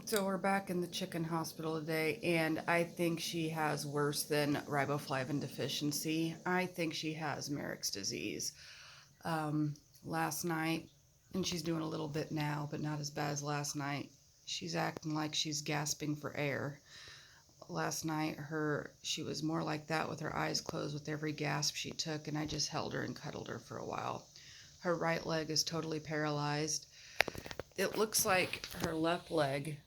So we're back in the chicken hospital today, and I think she has worse than riboflavin deficiency. I think she has Marek's disease. Um, Last night, and she's doing a little bit now, but not as bad as last night. She's acting like she's gasping for air. Last night, she was more like that with her eyes closed with every gasp she took, and I just held her and cuddled her for a while. Her right leg is totally paralyzed. It looks like her left leg,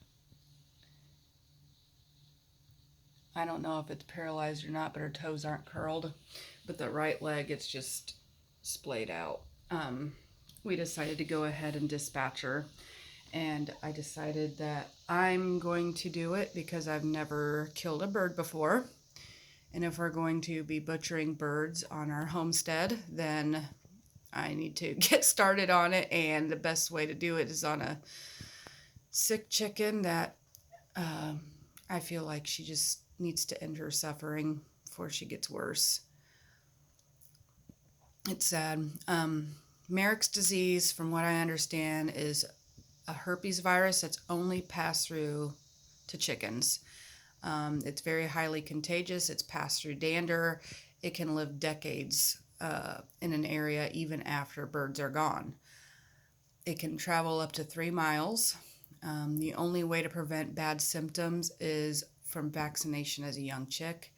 I don't know if it's paralyzed or not, but her toes aren't curled. But the right leg, it's just splayed out. Um, we decided to go ahead and dispatch her. And I decided that I'm going to do it because I've never killed a bird before. And if we're going to be butchering birds on our homestead, then I need to get started on it. And the best way to do it is on a sick chicken that um, I feel like she just needs to end her suffering before she gets worse. It's sad. Marek's disease, from what I understand, is a herpes virus that's only passed through to chickens. It's very highly contagious. It's passed through dander. It can live decades in an area even after birds are gone. It can travel up to 3 miles. The only way to prevent bad symptoms is from vaccination as a young chick.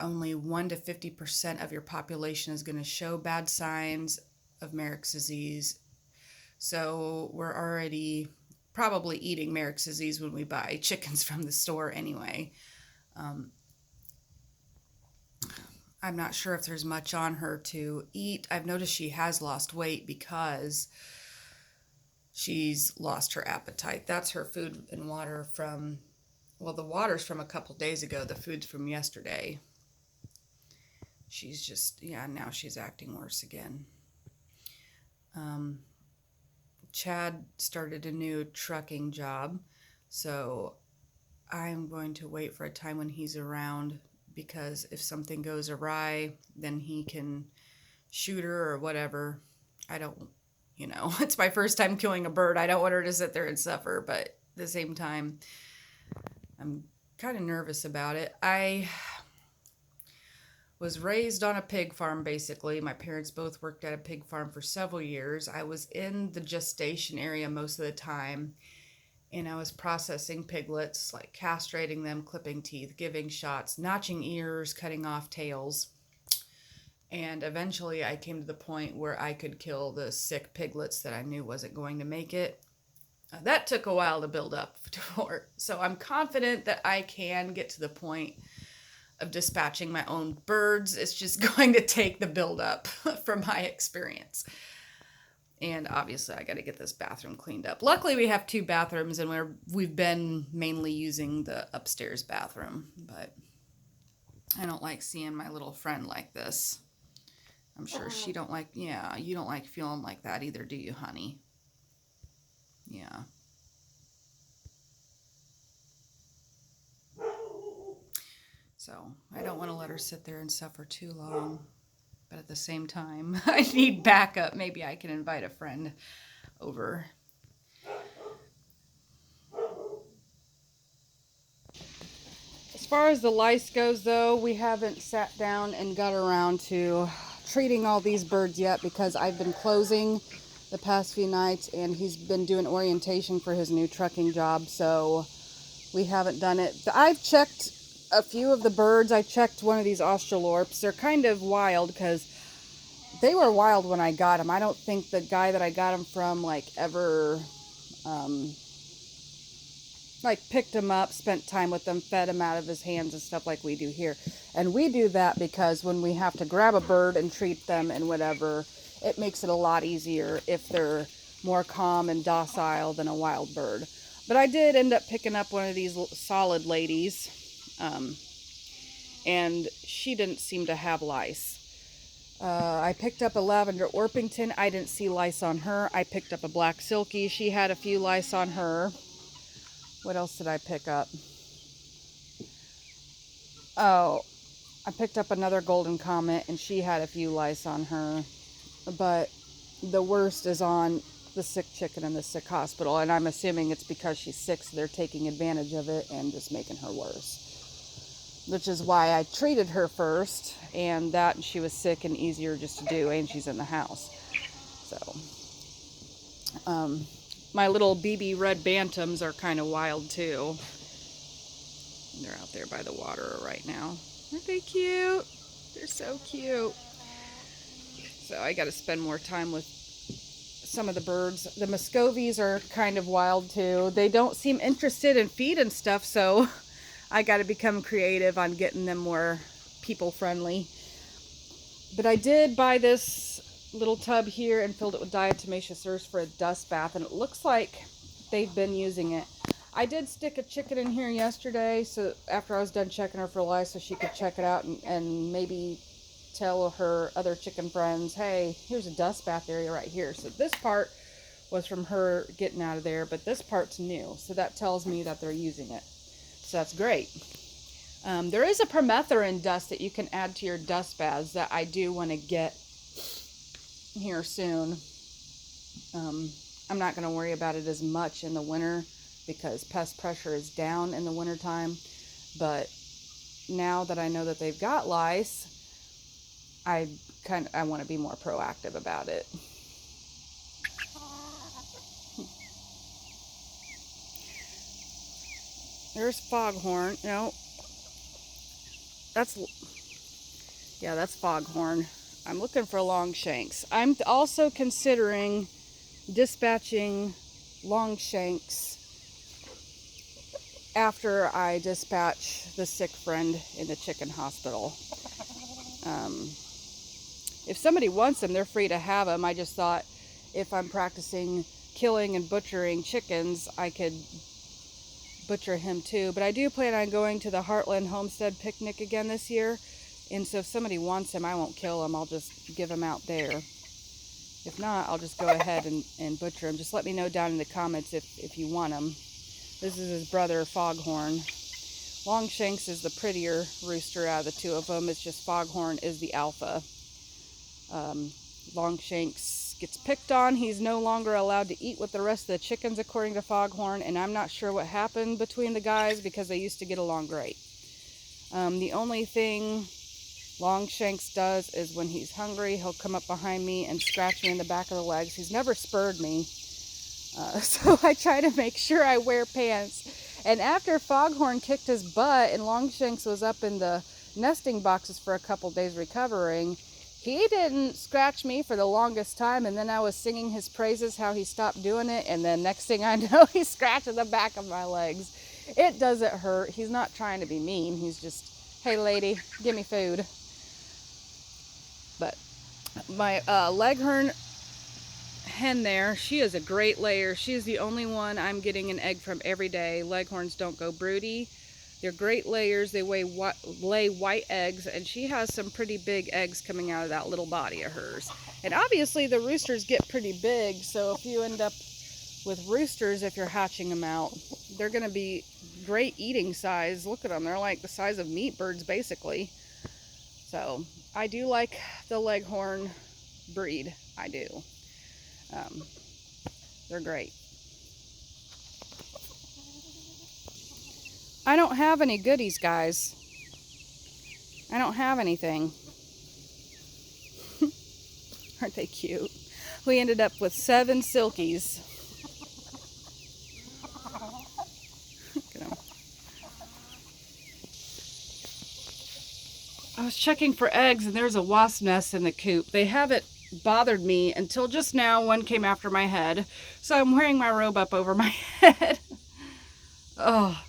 Only 1 to 50% of your population is going to show bad signs of Marek's disease. So we're already probably eating Marek's disease when we buy chickens from the store anyway. Um, I'm not sure if there's much on her to eat. I've noticed she has lost weight because she's lost her appetite. That's her food and water from, well, the water's from a couple days ago. The food's from yesterday. She's just, yeah, now she's acting worse again. Um, Chad started a new trucking job, so I'm going to wait for a time when he's around because if something goes awry, then he can shoot her or whatever. I don't, it's my first time killing a bird. I don't want her to sit there and suffer, but at the same time, I'm kind of nervous about it. I was raised on a pig farm basically. My parents both worked at a pig farm for several years. I was in the gestation area most of the time, and I was processing piglets, like castrating them, clipping teeth, giving shots, notching ears, cutting off tails. And eventually I came to the point where I could kill the sick piglets that I knew wasn't going to make it. That took a while to build up for. So I'm confident that I can get to the point of dispatching my own birds. It's just going to take the build up from my experience. And obviously, I got to get this bathroom cleaned up. Luckily, we have 2 bathrooms, and we've been mainly using the upstairs bathroom. But I don't like seeing my little friend like this. I'm sure she don't like. Yeah, you don't like feeling like that either, do you, honey? Yeah. So I don't want to let her sit there and suffer too long. But at the same time, I need backup. Maybe I can invite a friend over. As far as the lice goes, though, we haven't sat down and got around to treating all these birds yet because I've been closing the past few nights and he's been doing orientation for his new trucking job, so we haven't done it. I've checked a few of the birds. I checked one of these australorps. They're kind of wild because they were wild when I got them. I don't think the guy that I got them from ever picked them up, spent time with them, fed them out of his hands and stuff like we do here. And we do that because when we have to grab a bird and treat them and whatever, it makes it a lot easier if they're more calm and docile than a wild bird. But I did end up picking up one of these solid ladies, and she didn't seem to have lice. I picked up a lavender Orpington. I didn't see lice on her. I picked up a black silky. She had a few lice on her. What else did I pick up? Oh, I picked up another golden comet, and she had a few lice on her. But the worst is on the sick chicken in the sick hospital, and I'm assuming it's because she's sick, so they're taking advantage of it and just making her worse. Which is why I treated her first, and that she was sick and easier just to do, and she's in the house. So, my little BB red bantams are kind of wild too. They're out there by the water right now. Aren't they cute? They're so cute. So I got to spend more time with some of the birds. The Muscovies are kind of wild too. They don't seem interested in feed and stuff, so I got to become creative on getting them more people friendly. But I did buy this little tub here and filled it with diatomaceous earth for a dust bath, and it looks like they've been using it. I did stick a chicken in here yesterday, so after I was done checking her for lice, so she could check it out and maybe tell her other chicken friends, hey, here's a dust bath area right here. So this part was from her getting out of there, but this part's new, so that tells me that they're using it. So that's great. There is a permethrin dust that you can add to your dust baths that I do want to get here soon. I'm not going to worry about it as much in the winter because pest pressure is down in the wintertime, but now that I know that they've got lice, I want to be more proactive about it. There's foghorn. No, that's foghorn. I'm looking for longshanks. I'm also considering dispatching longshanks after I dispatch the sick friend in the chicken hospital. If somebody wants them, they're free to have them. I just thought if I'm practicing killing and butchering chickens, I could butcher him too. But I do plan on going to the Heartland Homestead picnic again this year. And so if somebody wants him, I won't kill him. I'll just give him out there. If not, I'll just go ahead and butcher him. Just let me know down in the comments if you want him. This is his brother, Foghorn. Longshanks is the prettier rooster out of the two of them. It's just Foghorn is the alpha. Longshanks gets picked on. He's no longer allowed to eat with the rest of the chickens, according to Foghorn. And I'm not sure what happened between the guys because they used to get along great. The only thing Longshanks does is when he's hungry, he'll come up behind me and scratch me in the back of the legs. He's never spurred me. So I try to make sure I wear pants. And after Foghorn kicked his butt and Longshanks was up in the nesting boxes for a couple days recovering, he didn't scratch me for the longest time. And then I was singing his praises, how he stopped doing it. And then next thing I know, he's scratching the back of my legs. It doesn't hurt. He's not trying to be mean. He's just, hey lady, give me food. But my leghorn hen there, she is a great layer. She is the only one I'm getting an egg from every day. Leghorns don't go broody. They're great layers. They lay white eggs, and she has some pretty big eggs coming out of that little body of hers. And obviously the roosters get pretty big, so if you end up with roosters, if you're hatching them out, they're going to be great eating size. Look at them. They're like the size of meat birds, basically. So I do like the leghorn breed. I do. They're great. I don't have any goodies, guys. I don't have anything. Aren't they cute? We ended up with 7 silkies. Look at them. I was checking for eggs and there's a wasp nest in the coop. They haven't bothered me until just now. One came after my head, so I'm wearing my robe up over my head. Oh,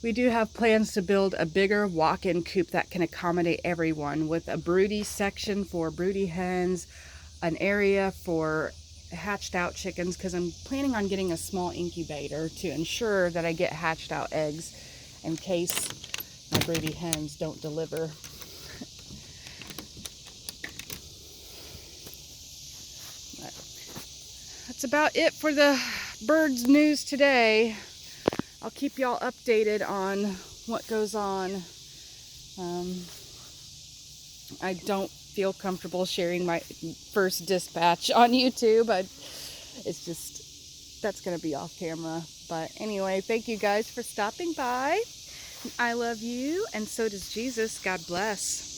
we do have plans to build a bigger walk-in coop that can accommodate everyone, with a broody section for broody hens, an area for hatched out chickens, because I'm planning on getting a small incubator to ensure that I get hatched out eggs in case my broody hens don't deliver. That's about it for the birds news today. I'll keep y'all updated on what goes on. I don't feel comfortable sharing my first dispatch on YouTube. It's just, that's going to be off camera. But anyway, thank you guys for stopping by. I love you, and so does Jesus. God bless.